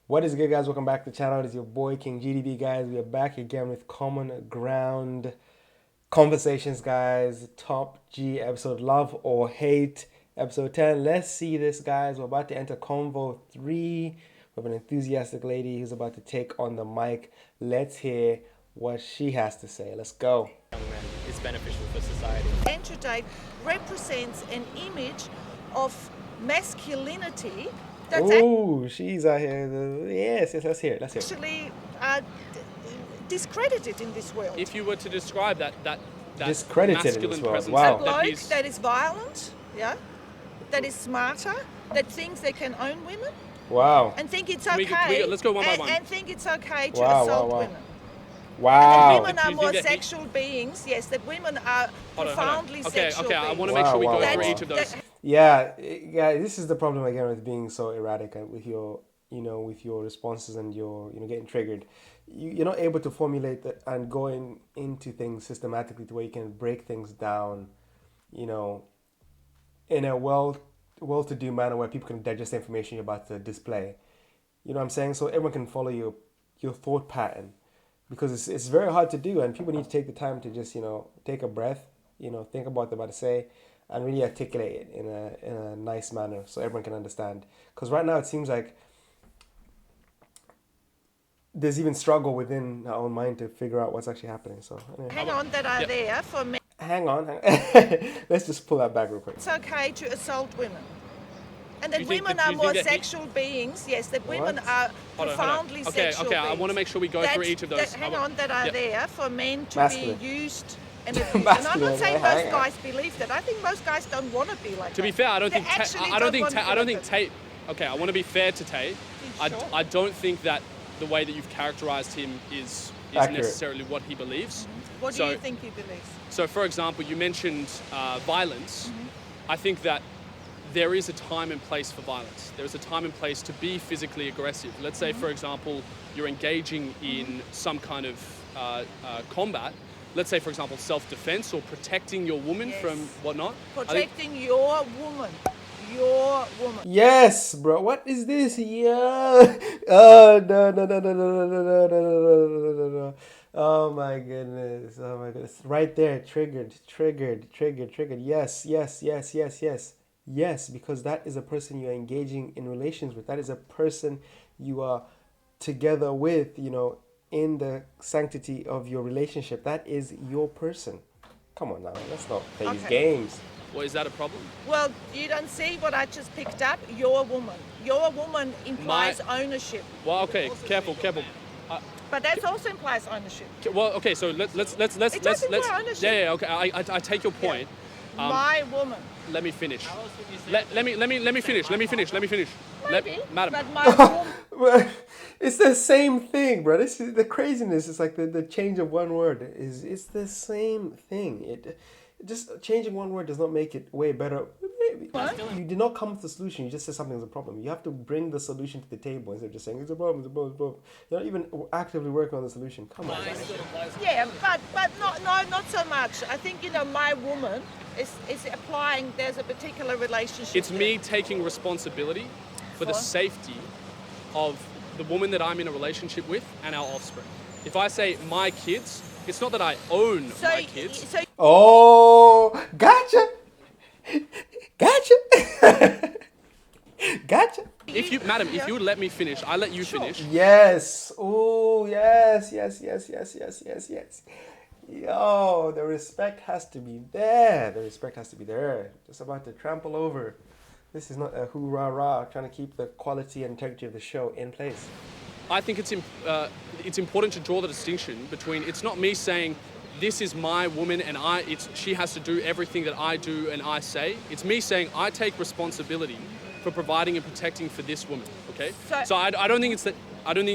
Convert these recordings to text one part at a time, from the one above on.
What is good, guys? Welcome back to the channel. It is your boy King GDB, guys. We are back again with Common Ground Conversations, guys. Top G episode, Love or Hate, episode 10. Let's see this, guys. We're about to enter Convo 3. We have an enthusiastic lady who's about to take on the mic. Let's hear what she has to say. Let's go. Young men is beneficial for society. Andrew Tate represents an image of masculinity that's Ooh, she's out here. Yes, let's hear it. actually discredited in this world. If you were to describe that Discredited in masculine this world, presence, wow. A bloke he's, that is violent, yeah, that is smarter, that thinks they can own women, Wow. and think it's We- okay. let's go one by and, one. and think it's okay to Wow, assault wow. women. Wow. And women are Do you more think that sexual beings. Yes, that women are Hold on. profoundly sexual Okay, I beings. want to make sure we Wow, go wow, through wow. each of those. Yeah, this is the problem again with being so erratic and with your, with your responses and your, getting triggered. You're not able to formulate and going into things systematically to where you can break things down, in a well-to-do manner where people can digest the information you're about to display. You know what I'm saying? So everyone can follow your thought pattern, because it's very hard to do, and people need to take the time to just, take a breath, think about what they're about to say, and really articulate it in a nice manner so everyone can understand. Because right now it seems like there's even struggle within our own mind to figure out what's actually happening. So anyway. Hang on, that are Yep. there for men. Hang on. Let's just pull that back real quick. It's okay to assault women. And that You think women that- are you more think that he- sexual beings. Yes, that women What? are Hold on. profoundly Okay, sexual I beings. want to make sure we go through each of those. Hang on, that are Yep. there for men to Masculine. be used and abused. And I'm Masculine, not saying yeah, most yeah. guys believe that. I think most guys don't want to be like that. To be fair, I don't They think Ta- actually I don't think want Ta- to I don't be think like Tate. Okay, I want to be fair to Tate. Sure. I don't think that the way that you've characterized him is Accurate. necessarily what he believes. that. What do So- you think he believes? So, for example, you mentioned violence. I think that there is a time and place for violence. There is a time and place to be physically aggressive. Let's say, for example, you're engaging in some kind of combat. Let's say, for example, self-defense or protecting your woman Yes. from whatnot. I think- Protecting your woman. Your woman. Yes, bro. What is this? Yeah. Oh no no no no no no no no no no no no. Oh my goodness. Oh my goodness. Right there, triggered. Yes, yes, yes, yes, yes. Yes, because that is a person you're engaging in relations with. That is a person you are together with, in the sanctity of your relationship. That is your person. Come on now. Let's not play these Okay. games. Well, is that a problem? Well, you don't see what I just picked up? Your woman. Your woman implies ownership. Well, okay, careful. But that also implies ownership. Well, okay, so let's It does imply ownership. yeah, okay. I take your point. My woman. Let me finish. Let me finish. Maybe, Madam. but my woman. Well, it's the same thing, bro. This is the craziness. It's like the change of one word it's the same thing. It just changing one word does not make it way better. What? You did not come with the solution. You just said something's a problem. You have to bring the solution to the table instead of just saying it's a problem. You're not even actively working on the solution. Come on, man. Yeah, but not so much. I think my woman is applying. There's a particular relationship. It's me taking responsibility for the For? safety of the woman that I'm in a relationship with and our offspring. If I say my kids, it's not that I own So, my kids. so Oh, gotcha. Gotcha. If you, madam, if you would let me finish, I let you Sure. finish. Yes. Oh, yes. Yo, the respect has to be there. Just about to trample over. This is not a hoorah-rah trying to keep the quality and integrity of the show in place. I think it's important to draw the distinction between, it's not me saying this is my woman and she has to do everything that I do and I say. It's me saying I take responsibility for providing and protecting for this woman. Okay. So I don't think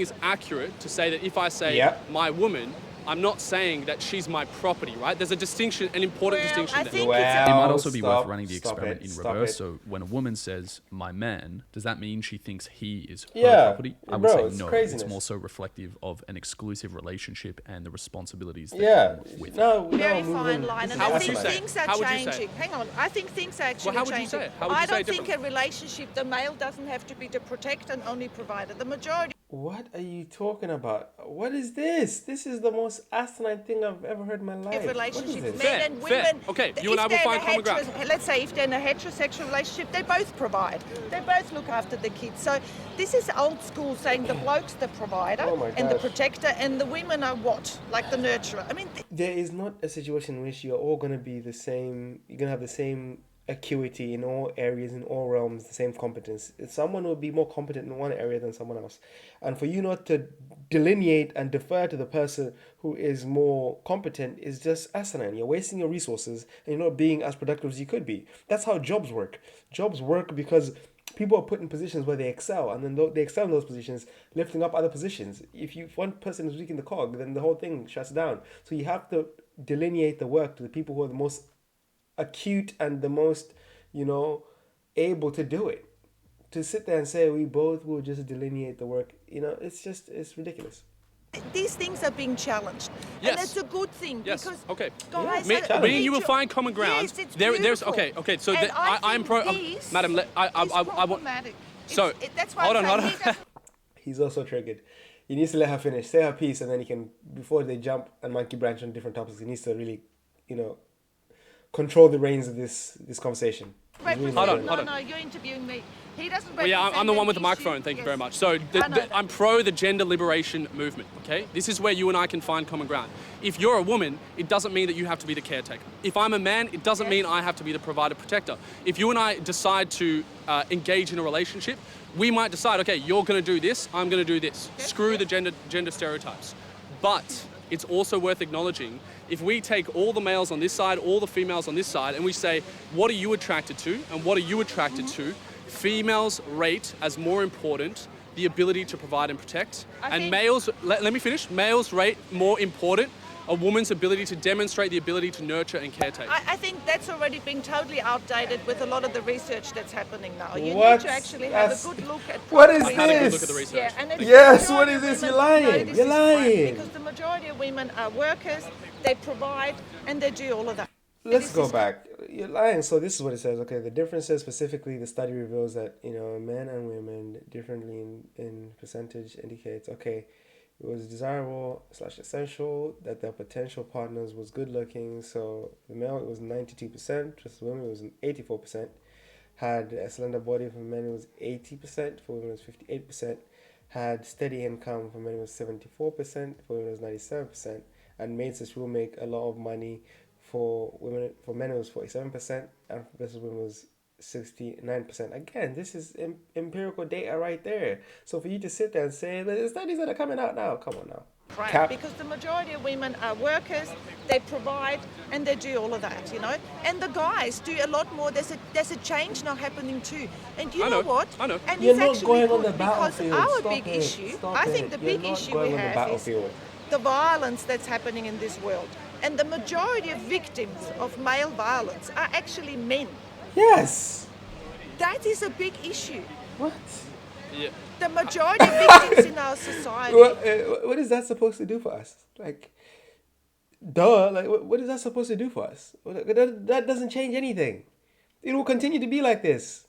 it's accurate to say that if I say Yep. my woman, I'm not saying that she's my property, right? There's a distinction, an important Well, distinction I there. think Well, it's It might also be stop, worth running the stop experiment it, in stop reverse. it. So when a woman says "my man," does that mean she thinks he is her Yeah, property? I would bro, say it's no. craziness. It's more so reflective of an exclusive relationship and the responsibilities that Yeah. come with it. No, very move fine on. line, This and is How I would you think say it? things are How would you say it? changing. Hang on, I think things are actually how would you changing. say it? How would you I say it don't think a differently? relationship, the male doesn't have to be the protector and only provider. The majority What are you talking about? What is this? This is the most asinine thing I've ever heard in my life. relationships, What is this? men Fair, and fair. women. Okay, you and if I will they're in find a common ground. Let's say if they're in a heterosexual relationship, they both provide. They both look after the kids. So this is old school saying the bloke's the provider Oh my and the gosh. protector, and the women are what? Like the nurturer. I mean, There is not a situation in which you're all going to be the same. You're going to have the same acuity in all areas, in all realms, the same competence. Someone will be more competent in one area than someone else. And for you not to delineate and defer to the person who is more competent is just asinine. You're wasting your resources and you're not being as productive as you could be. That's how jobs work. Jobs work because people are put in positions where they excel, and then they excel in those positions, lifting up other positions. If one person is weak in the cog, then the whole thing shuts down. So you have to delineate the work to the people who are the most acute and the most, able to do it. To sit there and say we both will just delineate the work, it's ridiculous. these things are being challenged, Yes. and it's a good thing Yes. because Okay. guys, Me- I me and need you will to- find common ground. Yes, it's there's beautiful. okay. So And I'm think pro, this madam. I is want. problematic. So, that's why hold I'm on, saying hold he on. He's also triggered. He needs to let her finish, say her piece, and then he can, before they jump and monkey branch on different topics, he needs to really, control the reins of this conversation. He's really not doing it. No, you're interviewing me. He doesn't Well, yeah, I'm the one with the represent an microphone. issue. Thank you Yes. very much. So I know that. I'm pro the gender liberation movement. Okay, this is where you and I can find common ground. If you're a woman, it doesn't mean that you have to be the caretaker. If I'm a man, it doesn't mean I have to be the provider protector. If you and I decide to engage in a relationship, we might decide, okay, you're going to do this, I'm going to do this. Screw the gender stereotypes. But it's also worth acknowledging if we take all the males on this side, all the females on this side, and we say, what are you attracted to and what are you attracted to? Females rate as more important the ability to provide and protect. And males, let me finish, males rate more important a woman's ability to demonstrate the ability to nurture and caretake. I think that's already been totally outdated with a lot of the research that's happening now. You What? need to actually have That's- a good look at What is proper I've had a good this? look at the research. Yeah, and it's Yes, the what majority is of this? women You're lying. know this You're is crap lying. because the majority of women are workers, they provide, and they do all of that. Let's This go is- back. You're lying. So this is what it says. Okay, the differences specifically, the study reveals that men and women differently in percentage indicates. Okay, it was desirable / essential that their potential partners was good looking. So the male it was 92%, just the women it was 84%. Had a slender body for men it was 80%, for women it was 58%. Had steady income for men it was 74%, for women it was 97%. And maids which will make a lot of money. For men it was 47%, and versus women it was 69%. Again, this is empirical data right there. So for you to sit there and say, but the studies that are coming out now, come on now. Right, Cap. because the majority of women are workers, they provide, and they do all of that, And the guys do a lot more. There's a change now happening too. And you I know know, what? I know. And You're it's not actually going on good the battlefield. because our Stop big it. issue, Stop I think it. the You're big not issue going we on the have is battlefield. the violence that's happening in this world. And the majority of victims of male violence are actually men. Yes. That is a big issue. What? Yeah. The majority of victims in our society. What is that supposed to do for us? Like, duh. Like, what is that supposed to do for us? That doesn't change anything. It will continue to be like this.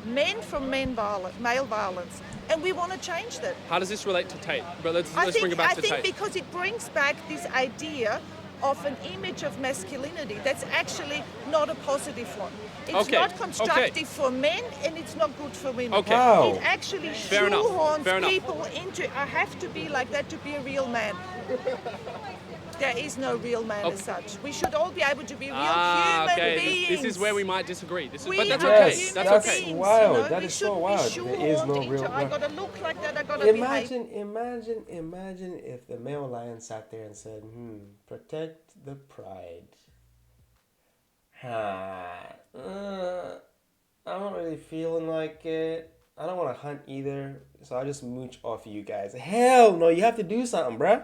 Men from male violence, and we want to change that. How does this relate to Tate? But let's I bring it back to think Tate. because it brings back this idea of an image of masculinity that's actually not a positive one. It's Okay, not okay. constructive for men and it's not good for women. Okay. Wow. It actually Fair enough, shoehorns fair enough. people into, I have to be like that to be a real man. There is no real man as such. We should all be able to be real human okay. beings. This is where we might disagree. But We that's are okay. Yes, human That's that's okay. beings, wild. That We is so shouldn't be wild. There is no shoehorned real- into, I gotta look like that, I gotta behave. Imagine if the male lion sat there and said, protect the pride. I'm not really feeling like it. I don't want to hunt either, so I'll just mooch off you guys. Hell no, you have to do something, bruh.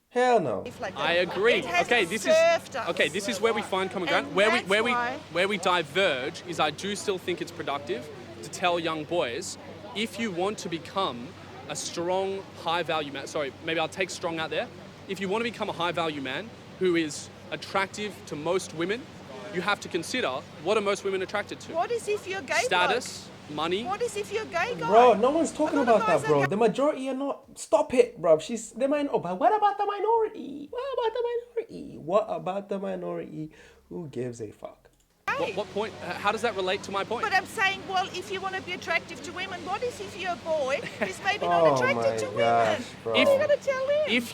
Hell no. Like that. I agree. It hasn't Okay, this is served us. okay. This is where we find common ground. And Where that's we diverge is I do still think it's productive to tell young boys if you want to become a strong, high-value man. Sorry, maybe I'll take strong out there. If you want to become a high-value man who is attractive to most women, you have to consider what are most women attracted to. What is if you're gay? Status, money. What is if you're a gay guy? Bro, no one's talking A lot of about that, guys are bro. gay. The majority are not. Stop it, bro. They might know, but what about the minority? What about the minority? What about the minority? Who gives a fuck? What point? How does that relate to my point? But I'm saying, well, if you want to be attractive to women, what is if you're a boy who's maybe Oh not attracted to my women? gosh, bro. What are you going to tell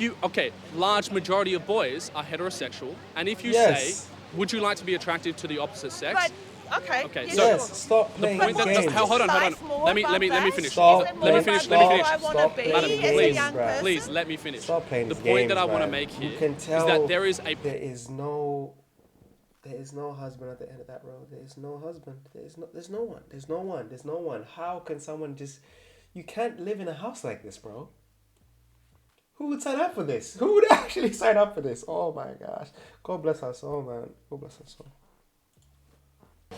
him? Okay, large majority of boys are heterosexual, and if you Yes. say, would you like to be attractive to the opposite sex? Right. Okay. Okay, yeah, so- Yes, sure. stop playing point that- games. hold on. Life more Let me about finish. that? Stop Is it more playing- Let me finish. about Let me who finish. I want to Stop be playing as a games, young bruh. person? Please let me finish. Stop playing The these point games, that I want to man. make here You can is tell that there is a there is no husband at the end of that road. There is no husband. There's no one. There's no one. How can someone just? You can't live in a house like this, bro. Who would sign up for this? Who would actually sign up for this? Oh my gosh. God bless our soul, man. God bless our soul.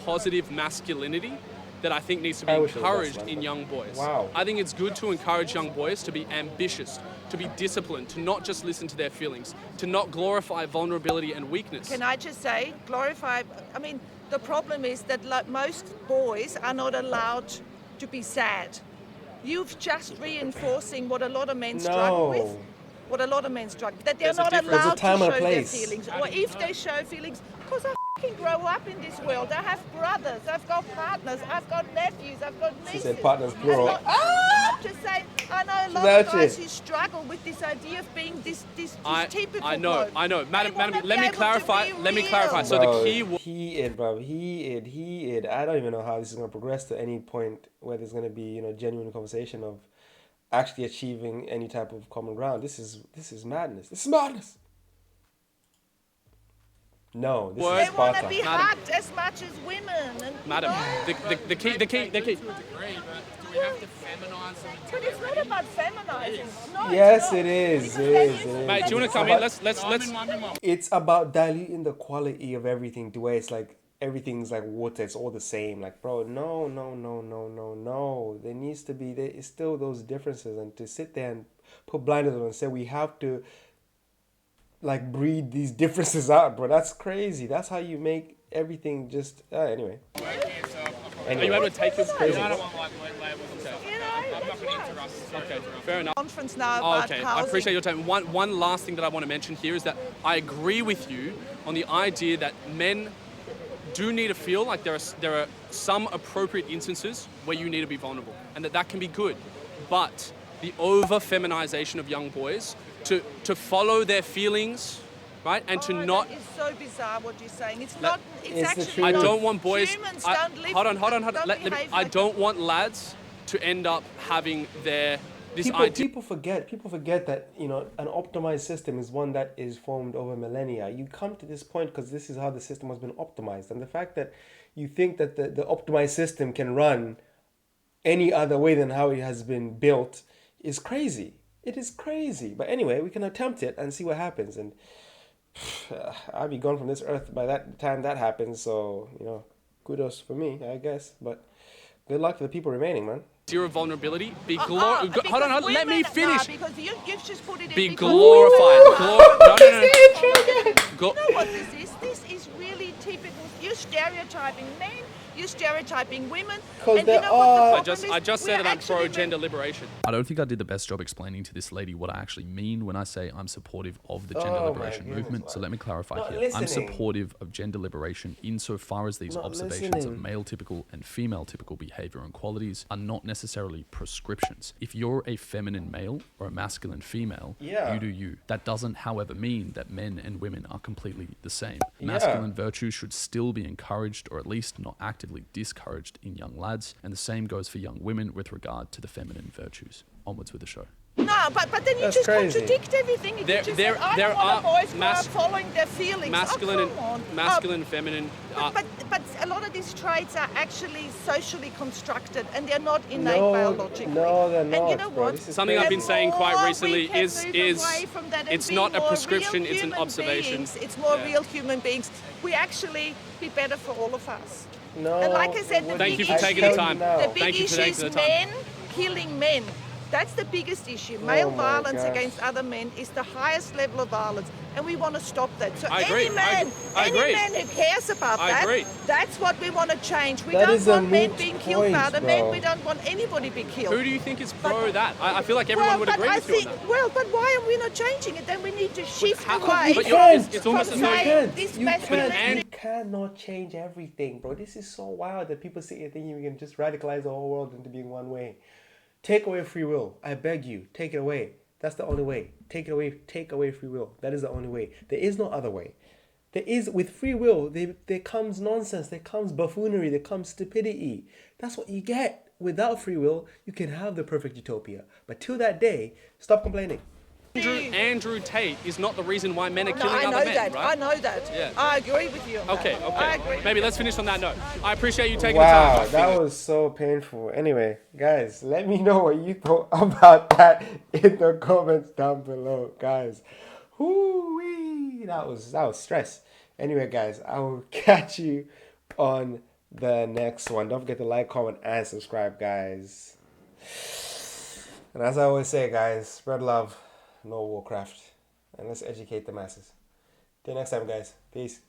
positive masculinity that I think needs to be I wish it was encouraged less, in man. young boys. Wow. I think it's good to encourage young boys to be ambitious, to be disciplined, to not just listen to their feelings, to not glorify vulnerability and weakness. Can I just say, glorify? I mean, the problem is that most boys are not allowed to be sad. You've just reinforcing what a lot of men struggle with. No. What a lot of men struggle. That they're There's a not difference. There's a allowed time to and show a their place. feelings. Or if they show feelings, because I fucking grow up in this world. I have brothers, I've got partners, I've got nephews, I've got nieces. She said partners plural. I'm just saying, I know a lot That of guys shit. who struggle with this idea of being this typical I know, bloke. I know. They Madam, wanna let be me able to clarify. be Let me real. clarify. So Bro, the key word. he I don't even know how this is going to progress to any point where there's going to be, genuine conversation of actually achieving any type of common ground. This is madness. This is madness. No, this Word. is They want to Sparta. be Madam. hugged as much as women. And, Madam, the key. To a degree, but do we have to feminise them? But it's not about feminizing. No, Yes, it's not. it is. Because It then is. you- It is. Mate, do you want It's to come about- in? Let's. It's about diluting the quality of everything to where it's like everything's like water. It's all the same. Like, bro, no. There needs to be. There is still those differences, and to sit there and put blinders on and say we have to like breed these differences out, bro. That's crazy. That's how you make everything just anyway. Are you able to take your Crazy. I don't want like word labels and stuff. You know, I'm not that's going to right. interrupt. Okay, fair enough. Conference now Oh, about okay, I housing. appreciate your time. One last thing that I want to mention here is that I agree with you on the idea that men do need to feel like there are some appropriate instances where you need to be vulnerable, and that can be good. But the over-feminization of young boys to follow their feelings, right, and to not. That is so bizarre what you're saying. It's Let- not. It's It's the actually. truth. I not. don't want boys. Humans I- don't live. hold on. don't Let me, behave I like don't want lads to end up having this People, idea. people forget that an optimized system is one that is formed over millennia. You come to this point because this is how the system has been optimized, and the fact that you think that the optimized system can run any other way than how it has been built is crazy. It is crazy. But anyway, we can attempt it and see what happens. And I'll be gone from this earth by that time that happens. So kudos for me, I guess. But good luck to the people remaining, man. Zero vulnerability. Be because hold on. Let me women- finish. No, because you've just put it in. Be because glorified. women- No. Go- You know what this is? This is really typical. You're stereotyping men. You're stereotyping women. 'Cause And there you know what the are- problem I is? just We're said that I'm actually pro men- gender liberation. I don't think I did the best job explaining to this lady what I actually mean when I say I'm supportive of the gender Oh my liberation goodness, movement. So man. let me clarify Not here. I'm listening. supportive of gender liberation insofar as these Not observations listening. of male typical and female typical behavior and qualities are not necessarily prescriptions. If you're a feminine male or a masculine female, Yeah. you do you. That doesn't, however, mean that men and women are completely the same. Yeah. Masculine virtues should still be encouraged or at least not actively discouraged in young lads, and the same goes for young women with regard to the feminine virtues. Onwards with the show. No, but then you That's just crazy. contradict everything. You There- just there- said, I there don't want are boys grow up following their feelings. Masculine Oh, come on. and masculine, feminine. But a lot of these traits are actually socially constructed, and they're not innate biologically. No, they're not. And you know bro. what? This is Something I've crazy. been saying quite more recently we can is move away from that and it's be not a more prescription, real it's an human observation. beings, it's more Yeah. real human beings. We actually be better for all of us. No. And like I said, the it big Thank you for issue- taking the tell time. now. The big Thank you for issue taking is the time. men killing men. That's the biggest issue. Male my violence gosh. against other men is the highest level of violence, and we want to stop that. So I agree. any man, I any agree. man who cares about I that, agree. that's what we want to change. We That don't is a want men moot being killed point, by other bro. men. We don't want anybody to be killed. Who do you think is pro that? I feel like everyone would agree with you on that. Well, but why are we not changing it? Then we need to shift how- away. but You it's almost from as though saying this You masculinity. can't. You cannot change everything, bro. This is so wild that people sit here thinking we can just radicalize the whole world into being one way. Take away free will. I beg you, take it away. That's the only way. Take it away. Take away free will. That is the only way. There is no other way. There is, with free will, there comes nonsense. There comes buffoonery. There comes stupidity. That's what you get. Without free will, you can have the perfect utopia. But till that day, stop complaining. Andrew Tate is not the reason why men are No, killing I know other men, that. right? I know that. Yeah. I agree with you on that. Okay, I okay. agree. Maybe let's finish on that note. I appreciate you taking Wow, the time. that was so painful. Anyway, guys, let me know what you thought about that in the comments down below, guys. Whoo-wee, that was stress. Anyway, guys, I will catch you on the next one. Don't forget to like, comment, and subscribe, guys. And as I always say, guys, spread love, no WarCraft, and let's educate the masses. Till next time, guys. Peace.